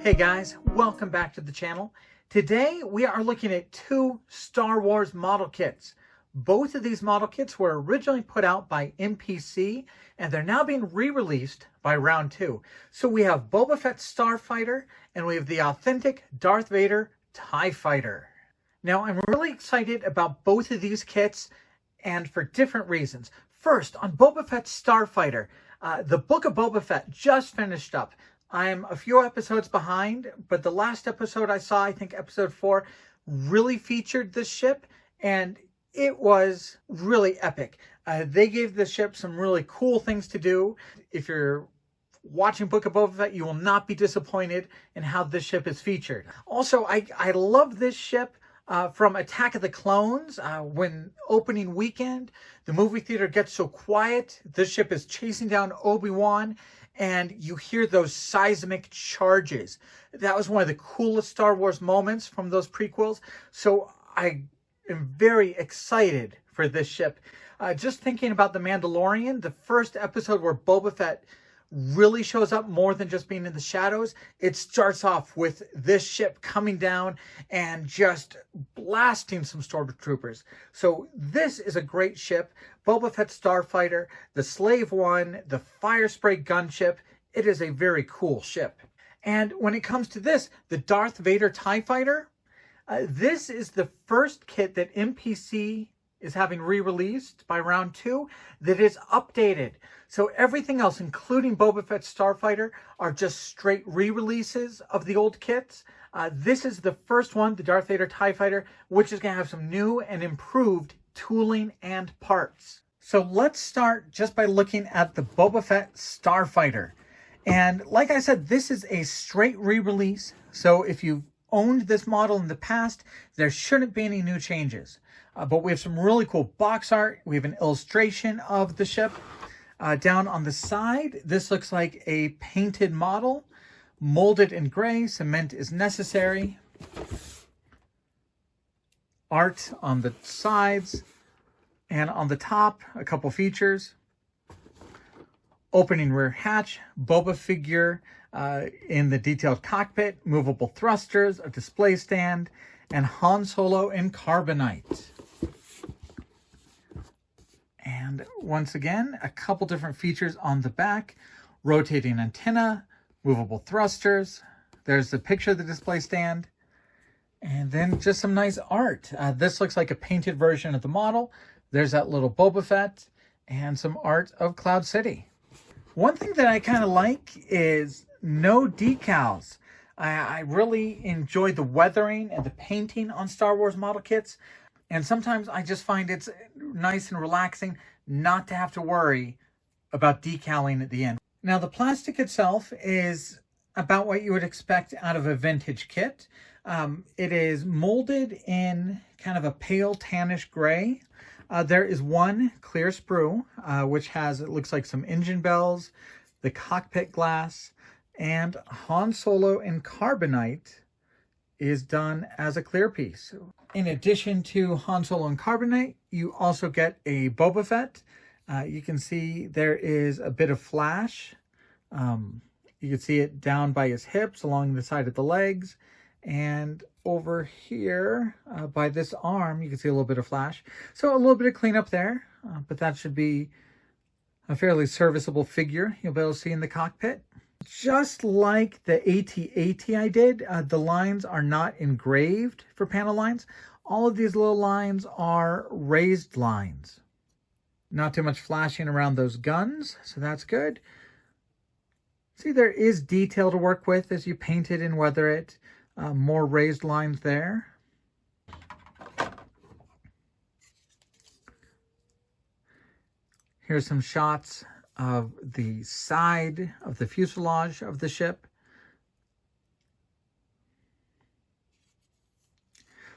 Hey guys, welcome back to the channel. Today we are looking at two Star Wars model kits. Both of these model kits were originally put out by MPC and they're now being re-released by Round 2. So we have Boba Fett Starfighter and we have the authentic Darth Vader TIE Fighter. Now I'm really excited about both of these kits and for different reasons. First, on Boba Fett Starfighter, the book of Boba Fett just finished up. I'm a few episodes behind, but the last episode I saw, I think episode 4, really featured this ship, and it was really epic. They gave the ship some really cool things to do. If you're watching Book of Boba Fett, you will not be disappointed in how this ship is featured. Also, I love this ship from Attack of the Clones. When opening weekend, the movie theater gets so quiet, this ship is chasing down Obi-Wan, and you hear those seismic charges. That was one of the coolest Star Wars moments from those prequels. So I am very excited for this ship. Just thinking about The Mandalorian, the first episode where Boba Fett really shows up more than just being in the shadows, it starts off with this ship coming down and just blasting some stormtroopers. So this is a great ship. Boba Fett Starfighter, the Slave One, the Fire Spray gunship. It is a very cool ship. And when it comes to this, the Darth Vader TIE Fighter, this is the first kit that MPC is having re-released by Round 2 that is updated. So everything else, including Boba Fett Starfighter, are just straight re-releases of the old kits. This is the first one, the Darth Vader TIE Fighter, which is going to have some new and improved tooling and parts. So let's start just by looking at the Boba Fett Starfighter. And like I said, this is a straight re-release. So if you've owned this model in the past, there shouldn't be any new changes. But we have some really cool box art. We have an illustration of the ship. Down on the side, this looks like a painted model, molded in gray. Cement is necessary. Art on the sides and on the top, a couple features. Opening rear hatch, Boba figure in the detailed cockpit, movable thrusters, a display stand, and Han Solo in carbonite. And once again, a couple different features on the back. Rotating antenna, movable thrusters. There's the picture of the display stand. And then just some nice art. This looks like a painted version of the model. There's that little Boba Fett and some art of Cloud City. One thing that I kind of like is no decals. I really enjoy the weathering and the painting on Star Wars model kits. And sometimes I just find it's nice and relaxing not to have to worry about decaling at the end. Now, the plastic itself is about what you would expect out of a vintage kit. It is molded in kind of a pale tannish gray. There is one clear sprue, which has, it looks like some engine bells, the cockpit glass, and Han Solo in carbonite is done as a clear piece. In addition to Han Solo and carbonite, you also get a Boba Fett. You can see there is a bit of flash. You can see it down by his hips, along the side of the legs. And over here, by this arm, you can see a little bit of flash. So a little bit of cleanup there, but that should be a fairly serviceable figure you'll be able to see in the cockpit. Just like the AT-AT I did, the lines are not engraved for panel lines. All of these little lines are raised lines. Not too much flashing around those guns, so that's good. See, there is detail to work with as you paint it and weather it. More raised lines there. Here's some shots of the side of the fuselage of the ship.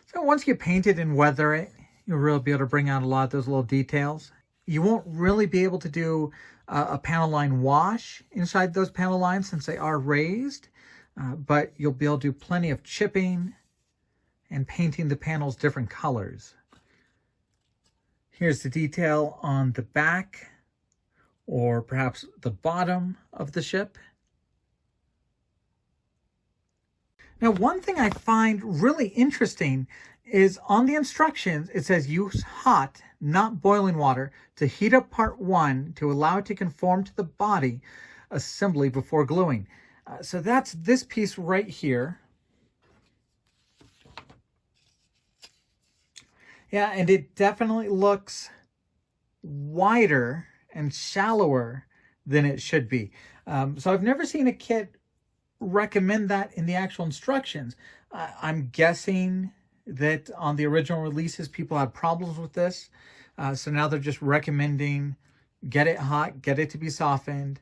So once you paint it and weather it, you'll really be able to bring out a lot of those little details. You won't really be able to do a panel line wash inside those panel lines since they are raised, but you'll be able to do plenty of chipping and painting the panels different colors. Here's the detail on the back or perhaps the bottom of the ship. Now, one thing I find really interesting is on the instructions, it says use hot, not boiling water to heat up part 1 to allow it to conform to the body assembly before gluing. So that's this piece right here. Yeah, and it definitely looks wider and shallower than it should be. So I've never seen a kit recommend that in the actual instructions. I'm guessing that on the original releases, people had problems with this. So now they're just recommending get it hot, get it to be softened,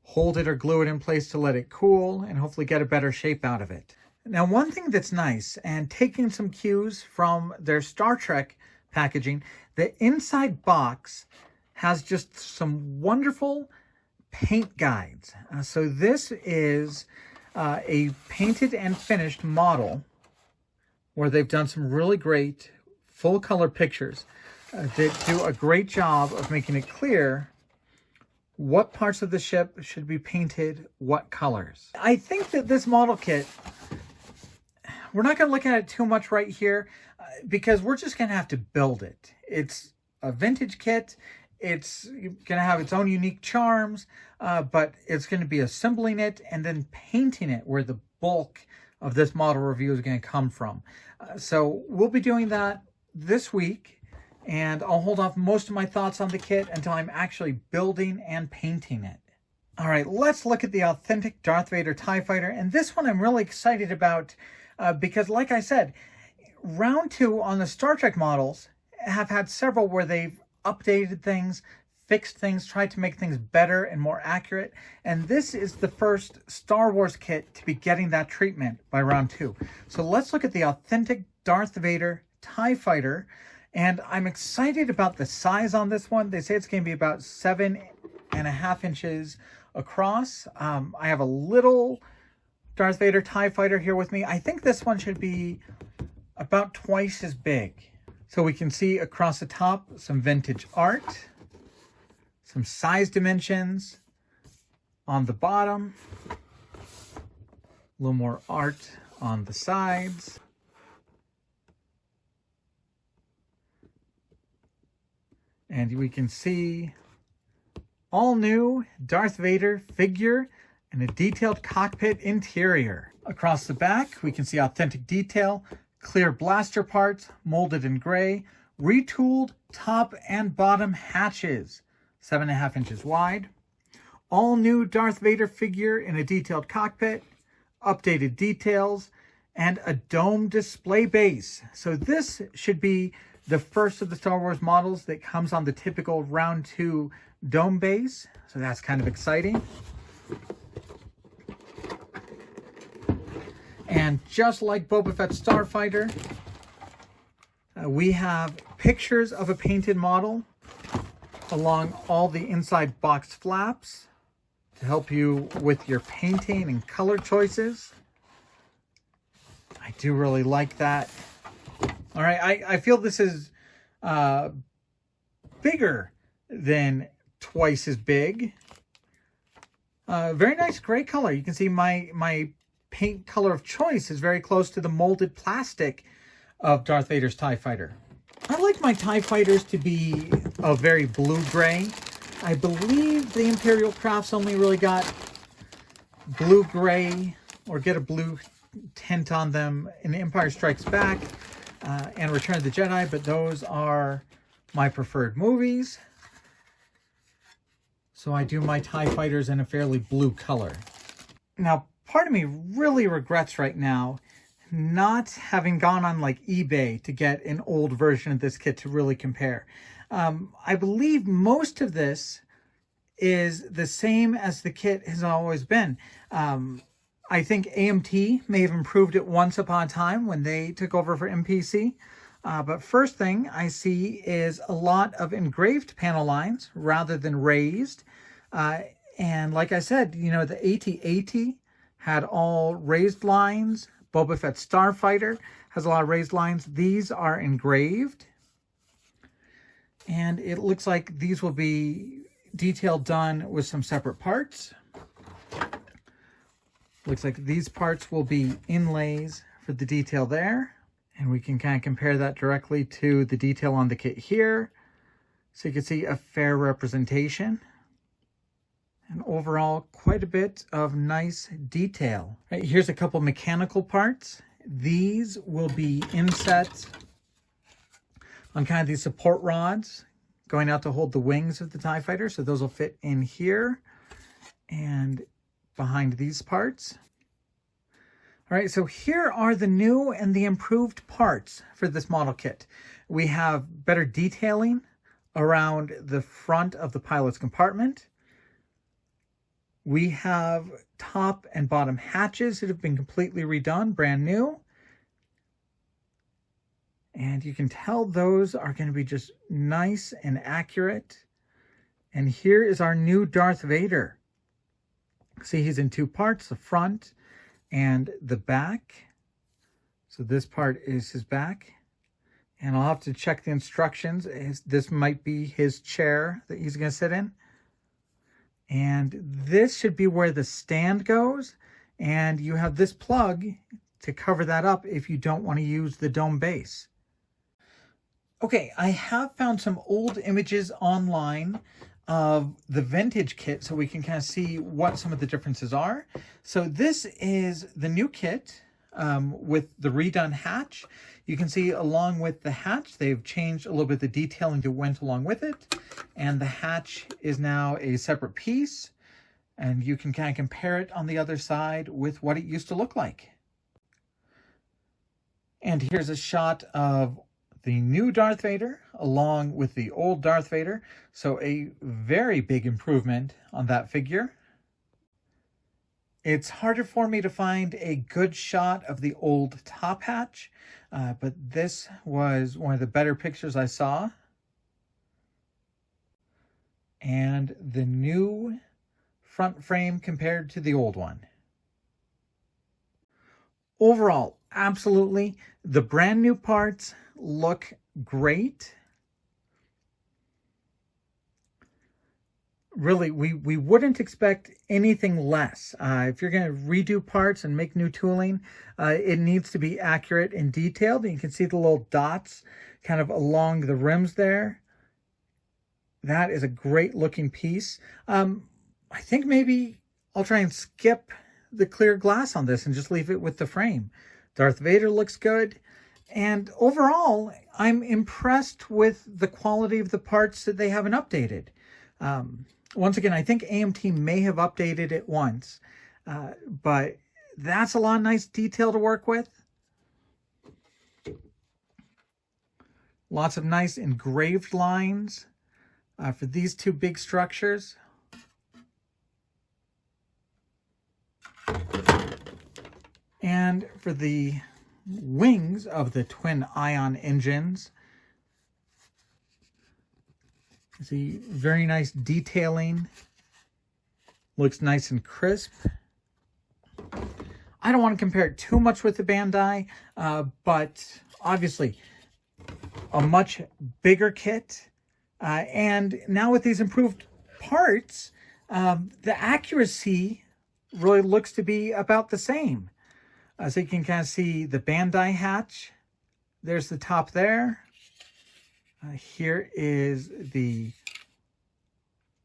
hold it or glue it in place to let it cool, and hopefully get a better shape out of it. Now, one thing that's nice, and taking some cues from their Star Trek packaging, the inside box has just some wonderful paint guides. So this is a painted and finished model where they've done some really great full color pictures that do a great job of making it clear what parts of the ship should be painted what colors. I think that this model kit, we're not going to look at it too much right here because we're just going to have to build it. It's a vintage kit. It's going to have its own unique charms, but it's going to be assembling it and then painting it where the bulk of this model review is going to come from. So we'll be doing that this week, and I'll hold off most of my thoughts on the kit until I'm actually building and painting it. All right, let's look at the authentic Darth Vader TIE Fighter, and this one I'm really excited about because, like I said, round 2 on the Star Trek models have had several where they've updated things, fixed things, tried to make things better and more accurate. And this is the first Star Wars kit to be getting that treatment by round 2. So let's look at the authentic Darth Vader TIE Fighter. And I'm excited about the size on this one. They say it's going to be about 7.5 inches across. I have a little Darth Vader TIE Fighter here with me. I think this one should be about twice as big. So we can see across the top some vintage art, some size dimensions on the bottom, a little more art on the sides. And we can see all new Darth Vader figure and a detailed cockpit interior. Across the back, we can see authentic detail, clear blaster parts, molded in gray, retooled top and bottom hatches, 7.5 inches wide. All new Darth Vader figure in a detailed cockpit, updated details, and a dome display base. So this should be the first of the Star Wars models that comes on the typical round 2 dome base. So that's kind of exciting. And just like Boba Fett Starfighter, we have pictures of a painted model along all the inside box flaps to help you with your painting and color choices. I do really like that. All right, I feel this is bigger than twice as big. Very nice gray color. You can see my paint color of choice is very close to the molded plastic of Darth Vader's TIE Fighter. I like my TIE Fighters to be a very blue-gray. I believe the Imperial Crafts only really got blue-gray or get a blue tint on them in Empire Strikes Back and Return of the Jedi, but those are my preferred movies. So I do my TIE Fighters in a fairly blue color. Now, part of me really regrets right now not having gone on like eBay to get an old version of this kit to really compare. I believe most of this is the same as the kit has always been. I think AMT may have improved it once upon a time when they took over for MPC. But first thing I see is a lot of engraved panel lines rather than raised. And like I said, you know, the AT-AT had all raised lines. Boba Fett Starfighter has a lot of raised lines. These are engraved. And it looks like these will be detail done with some separate parts. Looks like these parts will be inlays for the detail there. And we can kind of compare that directly to the detail on the kit here. So you can see a fair representation. And overall, quite a bit of nice detail. Right, here's a couple mechanical parts. These will be inset on kind of these support rods going out to hold the wings of the TIE Fighter. So those will fit in here and behind these parts. All right, so here are the new and the improved parts for this model kit. We have better detailing around the front of the pilot's compartment. We have top and bottom hatches that have been completely redone, brand new. And you can tell those are going to be just nice and accurate. And here is our new Darth Vader. See, he's in two parts, the front and the back. So this part is his back. And I'll have to check the instructions. This might be his chair that he's going to sit in. And this should be where the stand goes. And you have this plug to cover that up if you don't want to use the dome base. Okay, I have found some old images online of the vintage kit so we can kind of see what some of the differences are. So this is the new kit with the redone hatch. You can see along with the hatch, they've changed a little bit the detailing that went along with it. And the hatch is now a separate piece. And you can kind of compare it on the other side with what it used to look like. And here's a shot of the new Darth Vader along with the old Darth Vader. So a very big improvement on that figure. It's harder for me to find a good shot of the old top hatch, but this was one of the better pictures I saw. And the new front frame compared to the old one. Overall, absolutely, the brand new parts look great. Really, we wouldn't expect anything less. If you're going to redo parts and make new tooling, it needs to be accurate and detailed. And you can see the little dots kind of along the rims there. That is a great looking piece. I think maybe I'll try and skip the clear glass on this and just leave it with the frame. Darth Vader looks good. And overall, I'm impressed with the quality of the parts that they haven't updated. Once again, I think AMT may have updated it once, but that's a lot of nice detail to work with. Lots of nice engraved lines for these two big structures. And for the wings of the twin ion engines, see, very nice detailing. Looks nice and crisp. I don't want to compare it too much with the Bandai, but obviously a much bigger kit. And now with these improved parts, the accuracy really looks to be about the same. So you can kind of see the Bandai hatch. There's the top there. Here is the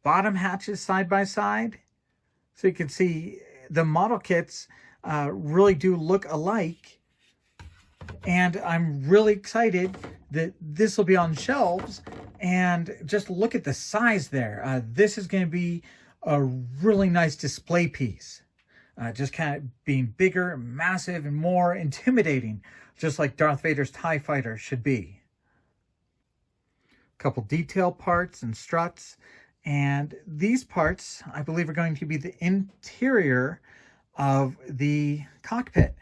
bottom hatches side by side. So you can see the model kits really do look alike. And I'm really excited that this will be on shelves. And just look at the size there. This is going to be a really nice display piece. Just kind of being bigger, massive, and more intimidating, just like Darth Vader's TIE Fighter should be. A couple detail parts and struts, and these parts, I believe, are going to be the interior of the cockpit.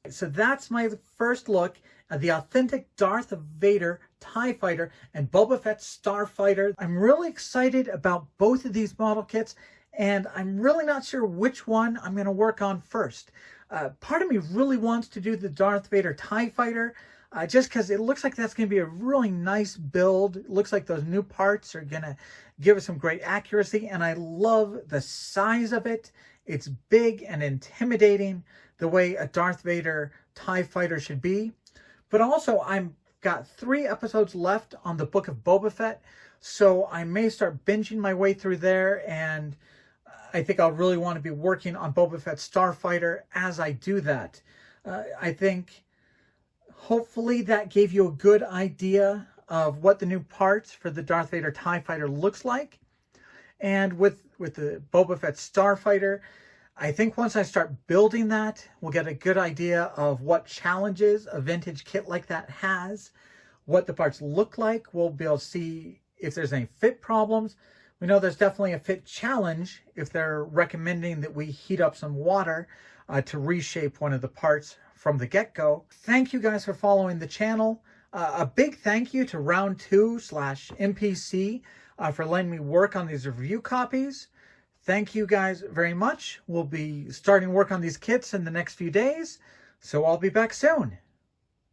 So that's my first look at the authentic Darth Vader TIE Fighter and Boba Fett Starfighter. I'm really excited about both of these model kits, and I'm really not sure which one I'm going to work on first. Part of me really wants to do the Darth Vader TIE Fighter, just because it looks like that's going to be a really nice build. It looks like those new parts are going to give us some great accuracy, and I love the size of it It's big and intimidating, the way a Darth Vader TIE fighter should be. But also, I've got 3 episodes left on the Book of Boba Fett, so I may start binging my way through there, and I think I'll really want to be working on Boba Fett's Starfighter as I do that. I think hopefully that gave you a good idea of what the new parts for the Darth Vader TIE Fighter looks like. And with the Boba Fett Starfighter, I think once I start building that, we'll get a good idea of what challenges a vintage kit like that has, what the parts look like. We'll be able to see if there's any fit problems. We know there's definitely a fit challenge if they're recommending that we heat up some water to reshape one of the parts from the get-go. Thank you guys for following the channel. A big thank you to Round 2/MPC for letting me work on these review copies. Thank you guys very much. We'll be starting work on these kits in the next few days, so I'll be back soon.